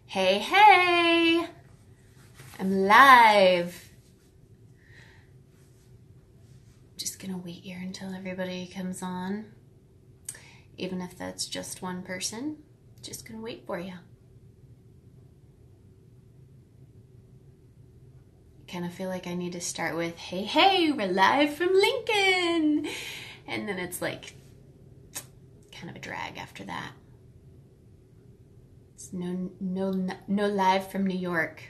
Hey, hey! I'm live. Just gonna wait here until everybody comes on. Even if that's just one person, just gonna wait for you. I kind of feel like I need to start with, hey, hey, we're live from Lincoln. And then it's like kind of a drag after that. It's no live from New York.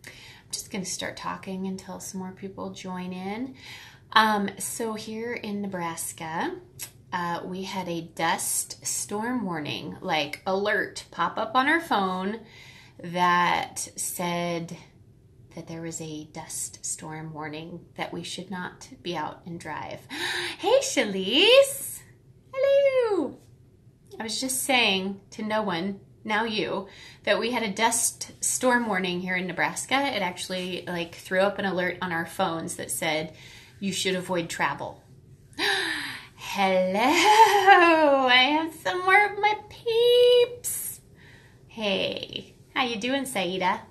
I'm just gonna start talking until some more people join in. So here in Nebraska, we had a dust storm warning, like alert, pop up on our phone that said that there was a dust storm warning, that we should not be out and drive. Hey, Shalise. Hello. I was just saying to no one, now you, that we had a dust storm warning here in Nebraska. It actually threw up an alert on our phones that said you should avoid travel. Hello, I have some more of my peeps. Hey, how you doing, Saida?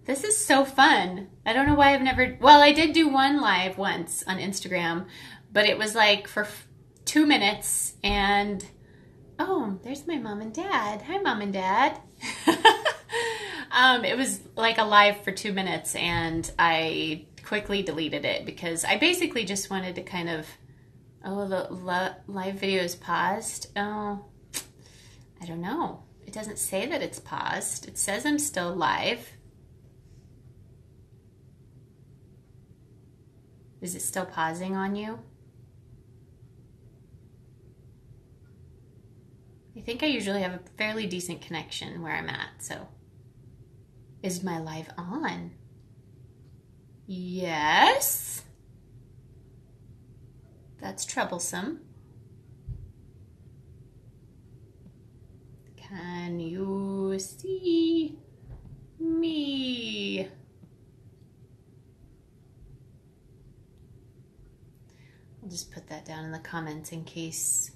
This is so fun. I don't know why I've never, well, I did do one live once on Instagram, but it was like for 2 minutes, and oh, there's my mom and dad. Hi, mom and dad. It was like a live for 2 minutes, and I quickly deleted it because I basically just wanted to kind of, oh, the live video is paused. Oh, I don't know. It doesn't say that it's paused. It says I'm still live. Is it still pausing on you? I think I usually have a fairly decent connection where I'm at, so. Is my live on? Yes. That's troublesome. Can you see me? I'll just put that down in the comments in case.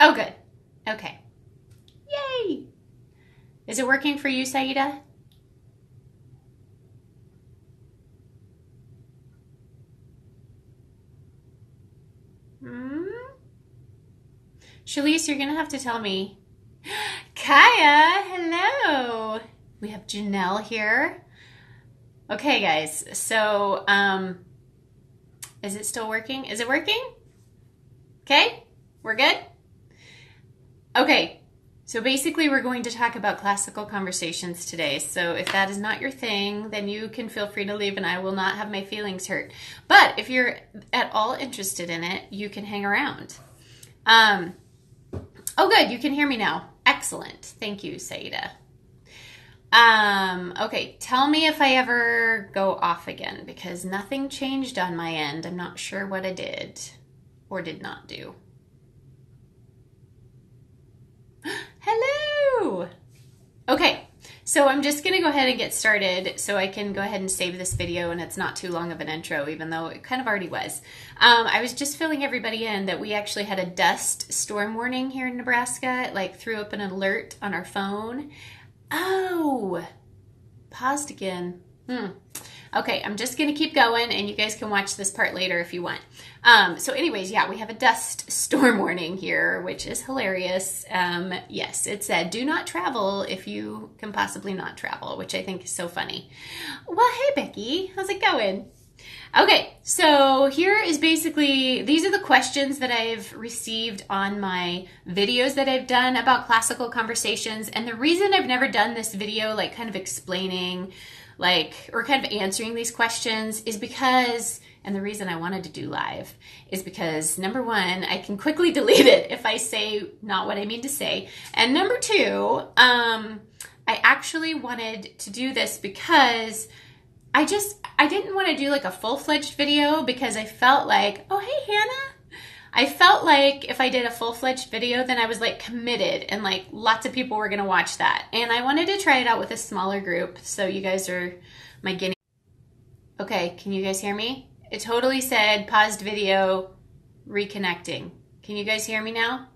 Oh, good. Okay. Yay! Is it working for you, Saida? Shalise, you're gonna have to tell me. Kaya, hello. We have Janelle here. Okay, guys, so, is it still working? Is it working? Okay, we're good? Okay, so basically we're going to talk about classical conversations today. So if that is not your thing, then you can feel free to leave and I will not have my feelings hurt. But if you're at all interested in it, you can hang around. Oh, good, you can hear me now. Excellent. Thank you, Saida. Okay, tell me if I ever go off again because nothing changed on my end. I'm not sure what I did or did not do. Hello! Okay, so I'm just going to go ahead and get started so I can go ahead and save this video and it's not too long of an intro, even though it kind of already was. I was just filling everybody in that we actually had a dust storm warning here in Nebraska. It threw up an alert on our phone. Oh, paused again. Okay, I'm just going to keep going and you guys can watch this part later if you want. So anyways, yeah, we have a dust storm warning here, which is hilarious. Yes, it said, do not travel if you can possibly not travel, which I think is so funny. Well, hey, Becky, how's it going? Okay, so here is basically, these are the questions that I've received on my videos that I've done about classical conversations. And the reason I've never done this video, kind of explaining, or kind of answering these questions is because, and the reason I wanted to do live is because, number one, I can quickly delete it if I say not what I mean to say. And number two, I actually wanted to do this because I didn't want to do a full-fledged video because I felt like, oh, hey, Hannah. I felt like if I did a full-fledged video, then I was like committed and like lots of people were going to watch that. And I wanted to try it out with a smaller group. So you guys are my guinea. Okay, can you guys hear me? It totally said paused video, reconnecting. Can you guys hear me now?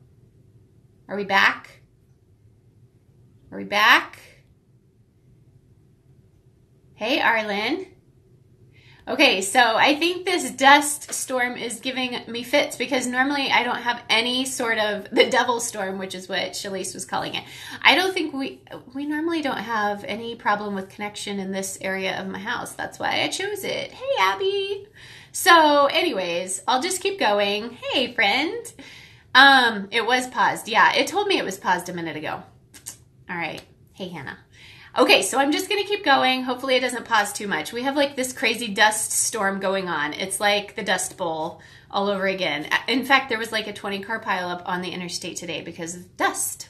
Are we back? Are we back? Hey, Arlen. Okay, so I think this dust storm is giving me fits because normally I don't have any sort of, the devil storm, which is what Shalise was calling it. I don't think we normally don't have any problem with connection in this area of my house. That's why I chose it. Hey, Abby. So anyways, I'll just keep going. Hey, friend. It was paused. Yeah, it told me it was paused a minute ago. All right. Hey, Hannah. Okay, so I'm just going to keep going. Hopefully it doesn't pause too much. We have like this crazy dust storm going on. It's like the Dust Bowl all over again. In fact, there was like a 20-car pileup on the interstate today because of dust.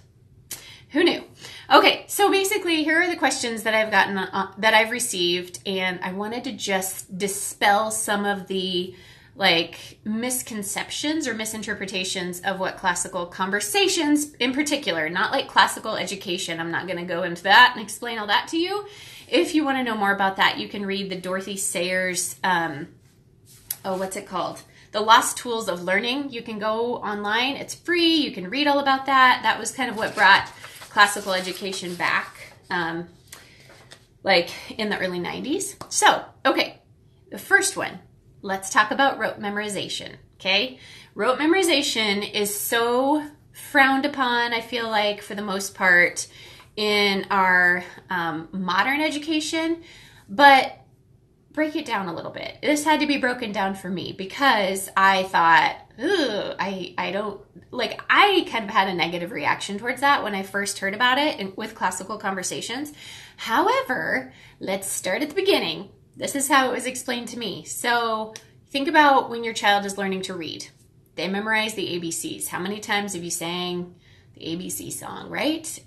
Who knew? Okay, so basically here are the questions that I've gotten, that I've received, and I wanted to just dispel some of the like misconceptions or misinterpretations of what classical conversations in particular, not like classical education. I'm not going to go into that and explain all that to you. If you want to know more about that, you can read the Dorothy Sayers, what's it called? The Lost Tools of Learning. You can go online. It's free. You can read all about that. That was kind of what brought classical education back, like in the early 90s. So, okay, the first one. Let's talk about rote memorization, okay? Rote memorization is so frowned upon, I feel like, for the most part, in our modern education, but break it down a little bit. This had to be broken down for me because I thought, I don't, like, I kind of had a negative reaction towards that when I first heard about it with classical conversations. However, let's start at the beginning. This is how it was explained to me. So think about when your child is learning to read. They memorize the ABCs. How many times have you sang the ABC song, right?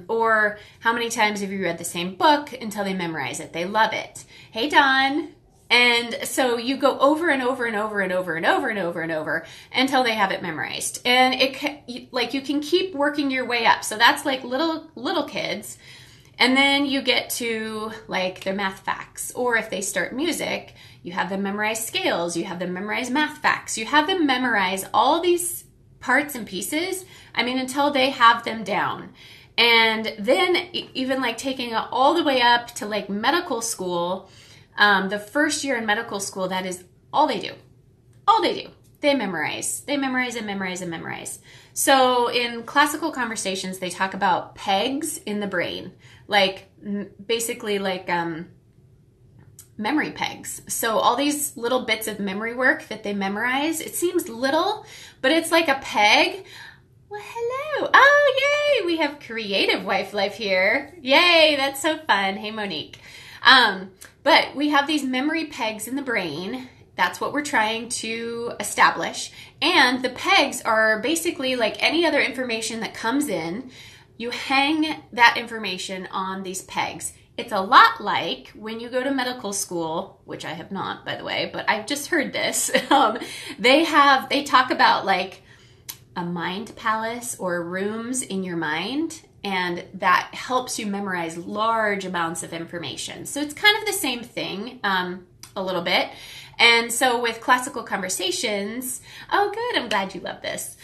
Or how many times have you read the same book until they memorize it? They love it. Hey, Don. And so you go over and over and over and over and over and over and over until they have it memorized. And you can keep working your way up. So that's like little kids. And then you get to like their math facts, or if they start music, you have them memorize scales, you have them memorize math facts, you have them memorize all these parts and pieces, until they have them down. And then even like taking it all the way up to like medical school, the first year in medical school, that is all they do. All they do. They memorize and memorize and memorize. So in classical conversations, they talk about pegs in the brain, like basically like memory pegs. So all these little bits of memory work that they memorize, it seems little, but it's like a peg. Well, hello. Oh, yay. We have creative wife life here. Yay. That's so fun. Hey, Monique. But we have these memory pegs in the brain. That's what we're trying to establish. And the pegs are basically like any other information that comes in. You hang that information on these pegs. It's a lot like when you go to medical school, which I have not, by the way, but I've just heard this. They talk about like a mind palace or rooms in your mind, and that helps you memorize large amounts of information. So it's kind of the same thing, a little bit. And so with classical conversations, oh good, I'm glad you love this.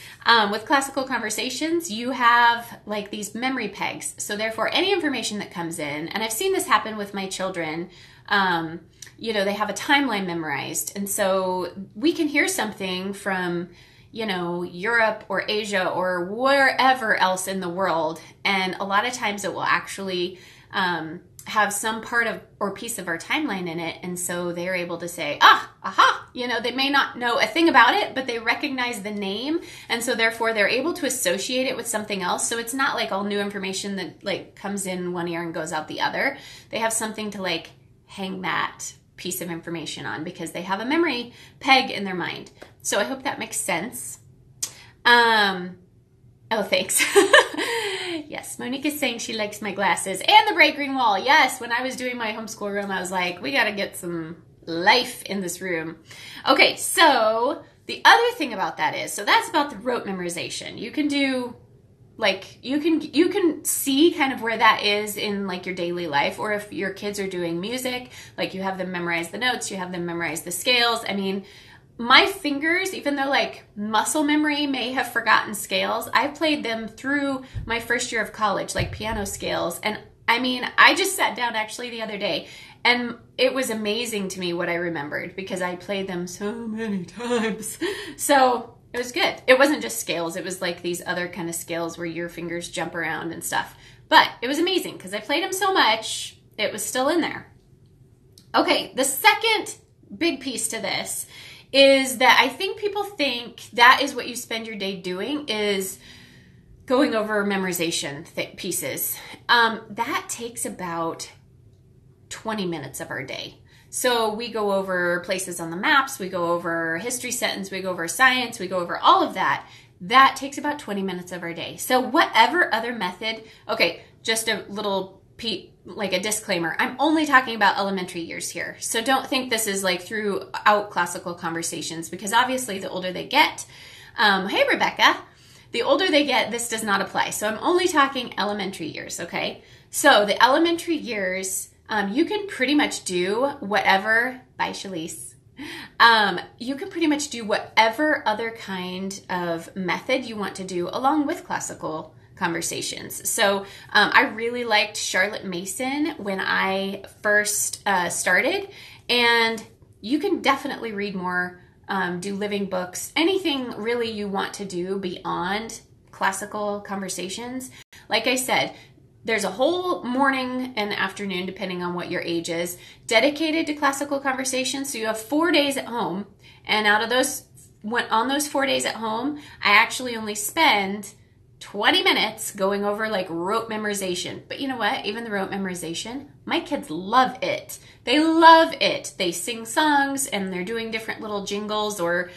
With classical conversations, you have like these memory pegs. So therefore any information that comes in, and I've seen this happen with my children, they have a timeline memorized. And so we can hear something from, Europe or Asia or wherever else in the world. And a lot of times it will actually, have some part of or piece of our timeline in it, and so they're able to say, they may not know a thing about it, but they recognize the name, and so therefore they're able to associate it with something else. So it's not like all new information that like comes in one ear and goes out the other. They have something to like hang that piece of information on because they have a memory peg in their mind. So I hope that makes sense. Oh, thanks. Yes, Monique is saying she likes my glasses and the bright green wall. Yes, when I was doing my homeschool room, I was like, we got to get some life in this room. Okay, so The other thing about that is, so that's about the rote memorization. You can do, like, you can see kind of where that is in like your daily life, or if your kids are doing music, like you have them memorize the notes, you have them memorize the scales. I mean, my fingers, even though like muscle memory may have forgotten scales, I played them through my first year of college, like piano scales. And I mean, I just sat down actually the other day, and it was amazing to me what I remembered because I played them so many times. So it was good. It wasn't just scales. It was like these other kind of scales where your fingers jump around and stuff. But it was amazing because I played them so much, it was still in there. Okay, the second big piece to this is that I think people think that is what you spend your day doing, is going over memorization pieces. That takes about 20 minutes of our day. So we go over places on the maps, we go over history sentence, we go over science, we go over all of that. That takes about 20 minutes of our day. So whatever other method, okay, just a little like a disclaimer, I'm only talking about elementary years here. So don't think this is like throughout classical conversations, because obviously the older they get, hey Rebecca, the older they get, this does not apply. So I'm only talking elementary years, okay? So the elementary years, you can pretty much do whatever, bye Shalise, you can pretty much do whatever other kind of method you want to do along with classical conversations. So I really liked Charlotte Mason when I first started, and you can definitely read more, do living books, anything really you want to do beyond classical conversations. Like I said, there's a whole morning and afternoon, depending on what your age is, dedicated to classical conversations. So you have 4 days at home, and out of those, on those 4 days at home, I actually only spend 20 minutes going over like rote memorization. But you know what? Even the rote memorization, my kids love it. They love it. They sing songs and they're doing different little jingles or,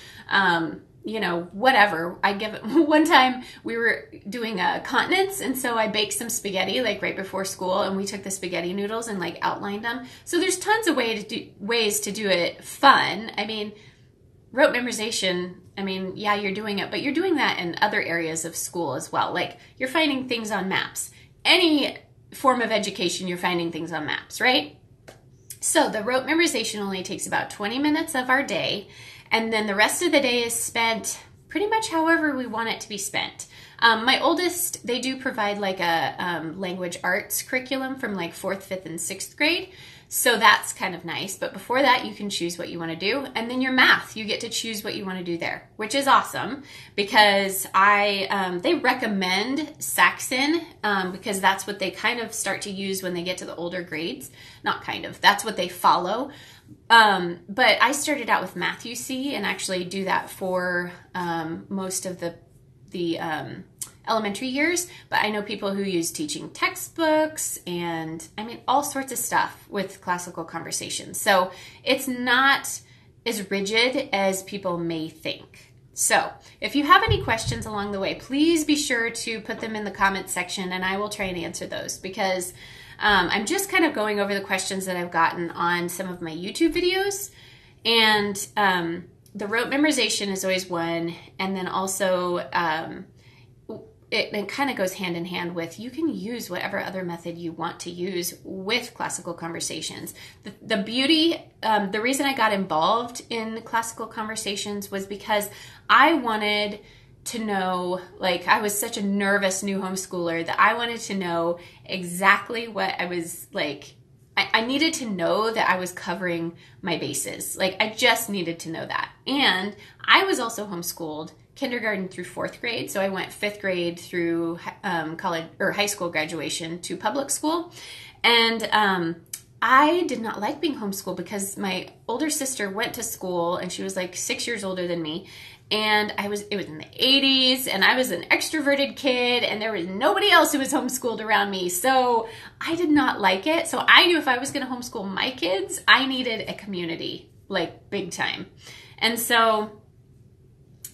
you know, whatever. I give it, one time we were doing continents, and so I baked some spaghetti like right before school, and we took the spaghetti noodles and like outlined them. So there's tons of ways to do it fun. I mean, rote memorization, I mean, yeah, you're doing it, but you're doing that in other areas of school as well. Like you're finding things on maps. Any form of education, you're finding things on maps, right? So the rote memorization only takes about 20 minutes of our day, and then the rest of the day is spent pretty much however we want it to be spent. My oldest, they do provide like a language arts curriculum from like 4th, 5th, and 6th grade. So that's kind of nice. But before that, you can choose what you want to do. And then your math, you get to choose what you want to do there, which is awesome because they recommend Saxon because that's what they kind of start to use when they get to the older grades. Not kind of, that's what they follow. But I started out with Math UC and actually do that for most of the elementary years, but I know people who use teaching textbooks and I mean all sorts of stuff with classical conversations. So it's not as rigid as people may think. So if you have any questions along the way, please be sure to put them in the comments section and I will try and answer those because I'm just kind of going over the questions that I've gotten on some of my YouTube videos, and the rote memorization is always one, and then also it kind of goes hand in hand with you can use whatever other method you want to use with classical conversations. The beauty, the reason I got involved in classical conversations was because I wanted to know, like I was such a nervous new homeschooler that I wanted to know exactly what I was like. I needed to know that I was covering my bases. Like I just needed to know that. And I was also homeschooled kindergarten through 4th grade. So I went 5th grade through college or high school graduation to public school. And I did not like being homeschooled because my older sister went to school and she was like 6 years older than me. And it was in the 80s and I was an extroverted kid and there was nobody else who was homeschooled around me. So I did not like it. So I knew if I was going to homeschool my kids, I needed a community, like big time. And so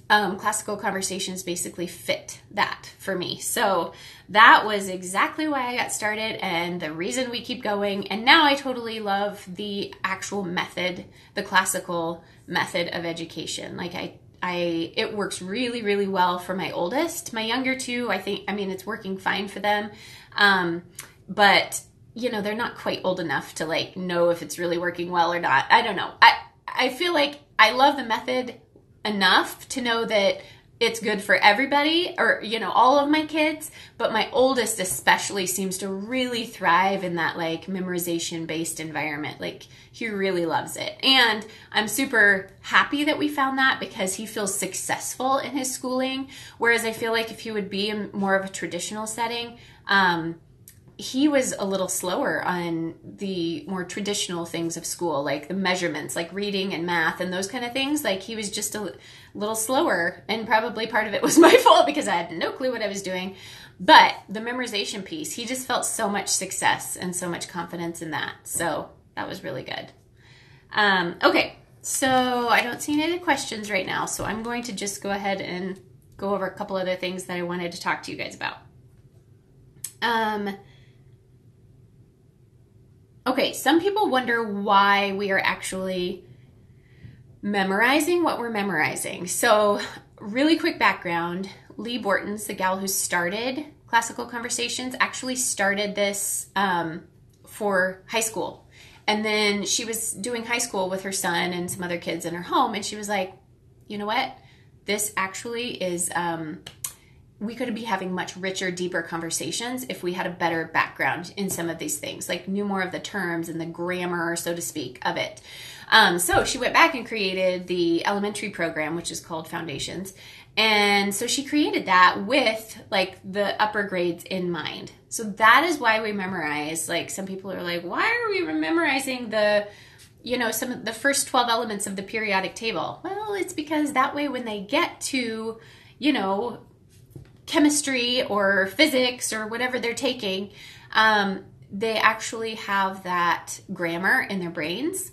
classical conversations basically fit that for me. So that was exactly why I got started and the reason we keep going. And now I totally love the actual method, the classical method of education. Like it works really, really well for my oldest. My younger two, I mean, it's working fine for them. But you know, they're not quite old enough to like know if it's really working well or not. I don't know. I feel like I love the method enough to know that it's good for everybody, or, you know, all of my kids, but my oldest especially seems to really thrive in that like memorization based environment. Like he really loves it. And I'm super happy that we found that, because he feels successful in his schooling. Whereas I feel like if he would be in more of a traditional setting, he was a little slower on the more traditional things of school, like the measurements, like reading and math and those kind of things. Like he was just a little slower, and probably part of it was my fault because I had no clue what I was doing. But the memorization piece, he just felt so much success and so much confidence in that. So that was really good. Okay, so I don't see any questions right now. So I'm going to just go ahead and go over a couple other things that I wanted to talk to you guys about. Okay, some people wonder why we are actually memorizing what we're memorizing. So really quick background, Lee Borton's, the gal who started Classical Conversations, actually started this for high school. And then she was doing high school with her son and some other kids in her home. And she was like, you know what? This actually is... we could be having much richer, deeper conversations if we had a better background in some of these things, like knew more of the terms and the grammar, so to speak, of it. So she went back and created the elementary program, which is called Foundations. And so she created that with like the upper grades in mind. So that is why we memorize. Like some people are like, why are we memorizing the, you know, some of the first 12 elements of the periodic table? Well, it's because that way when they get to, you know, chemistry or physics or whatever they're taking, they actually have that grammar in their brains,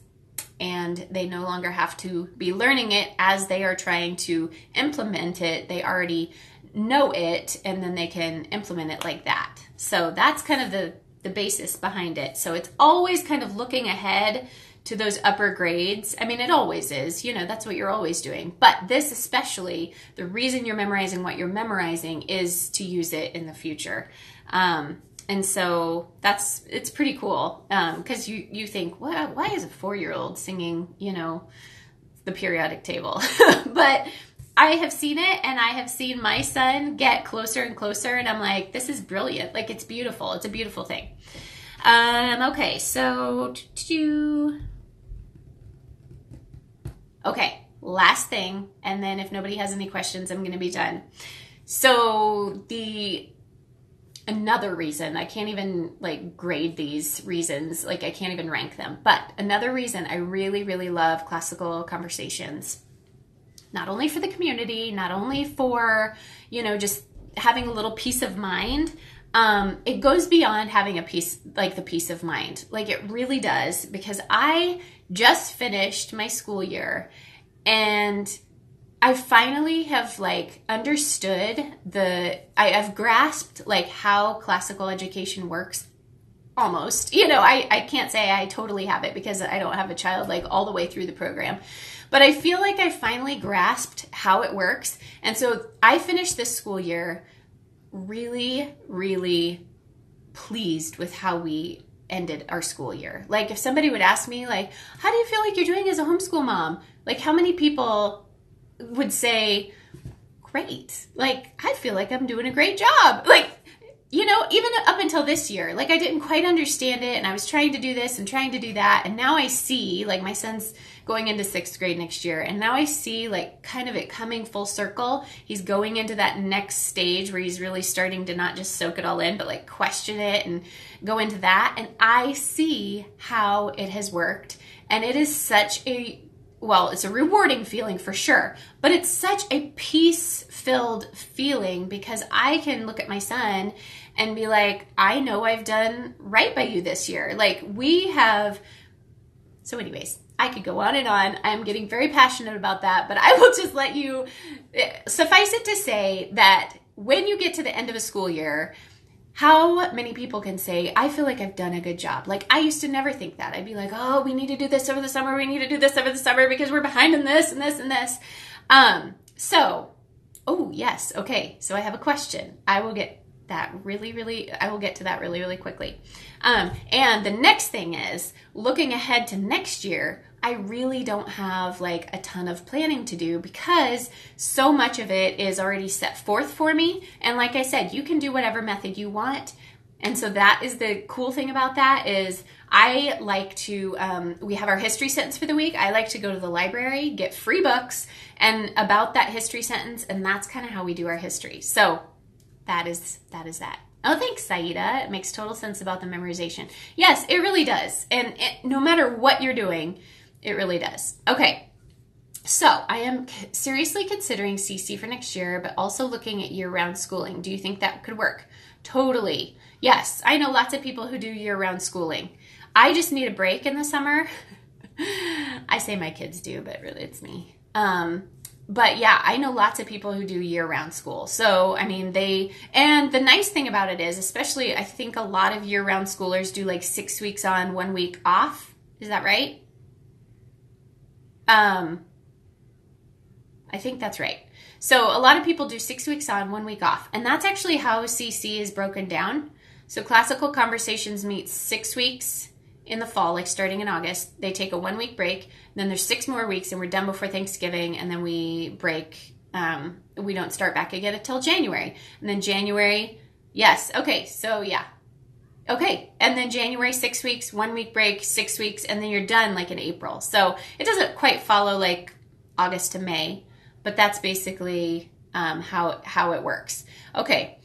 and they no longer have to be learning it as they are trying to implement it. They already know it, and then they can implement it like that. So that's kind of the basis behind it. So it's always kind of looking ahead to those upper grades. I mean, it always is, you know, that's what you're always doing. But this especially, the reason you're memorizing what you're memorizing is to use it in the future. And so it's pretty cool. Because you think, well, why is a 4-year-old singing, you know, the periodic table? But I have seen it, and I have seen my son get closer and closer, and I'm like, this is brilliant. Like, it's beautiful. It's a beautiful thing. Okay, so okay, last thing, and then if nobody has any questions, I'm going to be done. So another reason, I can't even like grade these reasons, like I can't even rank them, but another reason I really, really love Classical Conversations, not only for the community, not only for, you know, just having a little peace of mind, it goes beyond having a peace, like the peace of mind. Like it really does, because I just finished my school year, and I finally have like understood I've grasped like how classical education works. Almost, you know, I can't say I totally have it because I don't have a child like all the way through the program, but I feel like I finally grasped how it works. And so I finished this school year really, really pleased with how we ended our school year. Like if somebody would ask me like, how do you feel like you're doing as a homeschool mom? Like how many people would say, great. Like, I feel like I'm doing a great job. Like, you know, even up until this year, like I didn't quite understand it, and I was trying to do this and trying to do that. And now I see, like my son's going into 6th grade next year, and now I see like kind of it coming full circle. He's going into that next stage where he's really starting to not just soak it all in, but like question it and go into that. And I see how it has worked. And it is such it's a rewarding feeling for sure, but it's such a peace-filled feeling because I can look at my son and be like, I know I've done right by you this year. Like so anyways, I could go on and on. I'm getting very passionate about that, but I will just let you, suffice it to say that when you get to the end of a school year, how many people can say, I feel like I've done a good job? Like, I used to never think that. I'd be like, oh, we need to do this over the summer. We need to do this over the summer because we're behind in this and this and this. Oh yes, okay. So I have a question. I will get to that really, really quickly. And the next thing is, looking ahead to next year, I really don't have like a ton of planning to do because so much of it is already set forth for me. And like I said, you can do whatever method you want. And so that is the cool thing about that is I like to, we have our history sentence for the week. I like to go to the library, get free books and about that history sentence. And that's kind of how we do our history. So that is that. Oh, thanks, Saida. It makes total sense about the memorization. Yes, it really does. And no matter what you're doing, it really does. Okay. So I am seriously considering CC for next year, but also looking at year-round schooling. Do you think that could work? Totally. Yes, I know lots of people who do year-round schooling. I just need a break in the summer. I say my kids do, but really it's me. But yeah, I know lots of people who do year-round school. So, I mean, and the nice thing about it is, especially I think a lot of year-round schoolers do like 6 weeks on, 1 week off. Is that right? I think that's right. So a lot of people do 6 weeks on, 1 week off. And that's actually how CC is broken down. So Classical Conversations meets 6 weeks in the fall, like starting in August. They take a 1 week break. Then there's 6 more weeks and we're done before Thanksgiving. And then we break. We don't start back again until January. And then January, yes. Okay. So yeah. Okay. And then January, 6 weeks, 1 week break, 6 weeks, and then you're done like in April. So it doesn't quite follow like August to May, but that's basically how it works. Okay.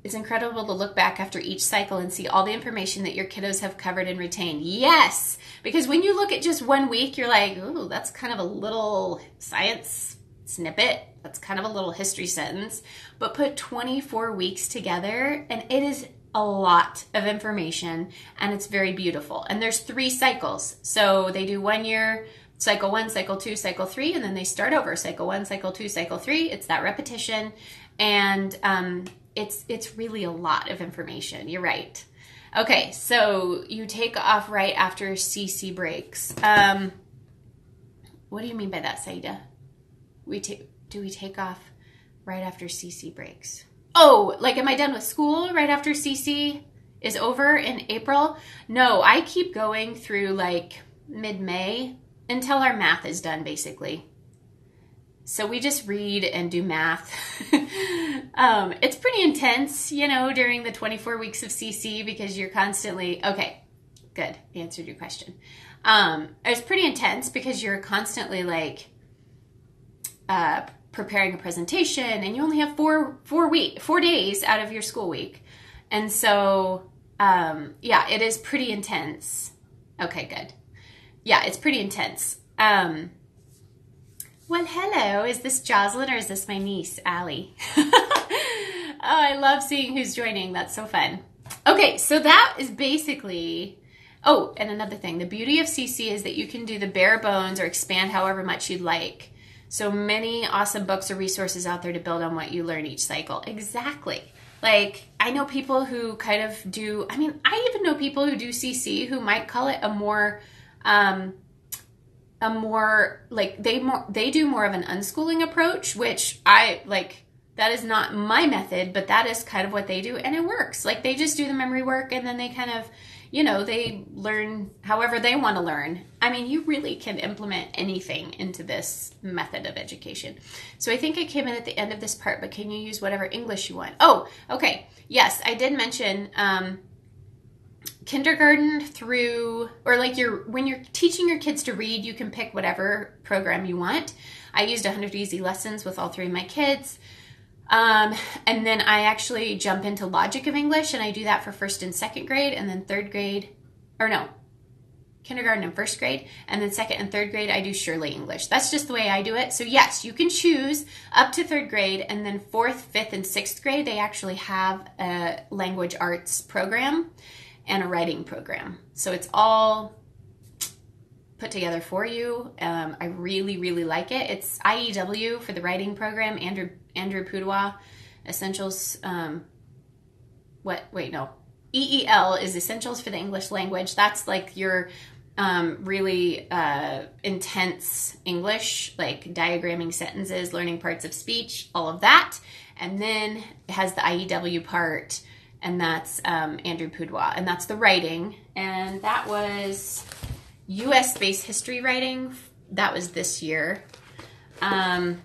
It's incredible to look back after each cycle and see all the information that your kiddos have covered and retained. Yes, because when you look at just 1 week, you're like, ooh, that's kind of a little science snippet. That's kind of a little history sentence. But put 24 weeks together, and it is a lot of information, and it's very beautiful. And there's 3 cycles. So they do 1 year, cycle 1, cycle 2, cycle 3, and then they start over. Cycle 1, cycle 2, cycle 3. It's that repetition. And it's really a lot of information. You're right. Okay, so you take off right after CC breaks. What do you mean by that, Saida? Do we take off right after CC breaks? Oh, like am I done with school right after CC is over in April? No, I keep going through like mid-May until our math is done, basically. So we just read and do math. It's pretty intense, you know, during the 24 weeks of CC because you're constantly, okay, good, answered your question. It's pretty intense because you're constantly like preparing a presentation and you only have 4 days out of your school week. And so, yeah, it is pretty intense. Okay, good. Yeah, it's pretty intense. Well, hello. Is this Jocelyn or is this my niece, Allie? Oh, I love seeing who's joining. That's so fun. Okay, so that is basically... Oh, and another thing. The beauty of CC is that you can do the bare bones or expand however much you'd like. So many awesome books or resources out there to build on what you learn each cycle. Exactly. Like, I know people who kind of do... I mean, I even know people who do CC who might call it a more like they do more of an unschooling approach, which I like. That is not my method, but that is kind of what they do, and it works. Like they just do the memory work, and then they kind of, you know, they learn however they want to learn. I mean, you really can implement anything into this method of education. So I think I came in at the end of this part, but can you use whatever English you want? Oh, okay. Yes, I did mention kindergarten through, or like when you're teaching your kids to read, you can pick whatever program you want. I used 100 Easy Lessons with all 3 of my kids. And then I actually jump into Logic of English, and I do that for 1st and 2nd grade, and then 3rd grade, or no, kindergarten and 1st grade, and then 2nd and 3rd grade, I do Shirley English. That's just the way I do it. So yes, you can choose up to 3rd grade, and then 4th, 5th, and 6th grade, they actually have a language arts program and a writing program. So it's all put together for you. I really, really like it. It's IEW for the writing program, Andrew Pudewa, Essentials, EEL is Essentials for the English Language. That's like your really intense English, like diagramming sentences, learning parts of speech, all of that. And then it has the IEW part, and that's Andrew Poudois, and that's the writing. And that was U.S. Space History writing. That was this year. And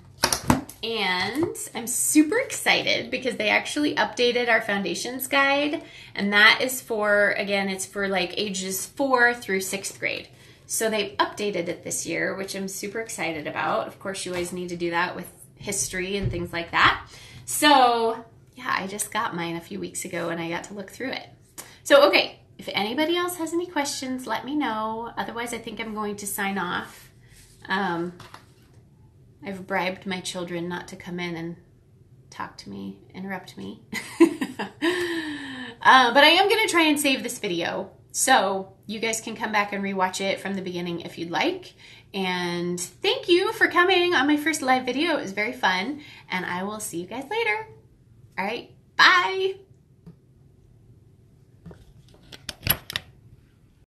I'm super excited because they actually updated our foundations guide, and that is for, again, it's for like ages 4 through 6th grade. So they've updated it this year, which I'm super excited about. Of course, you always need to do that with history and things like that. So yeah, I just got mine a few weeks ago and I got to look through it. So, okay, if anybody else has any questions, let me know. Otherwise, I think I'm going to sign off. I've bribed my children not to come in and talk to me, interrupt me. But I am going to try and save this video. So you guys can come back and rewatch it from the beginning if you'd like. And thank you for coming on my first live video. It was very fun. And I will see you guys later. All right, bye.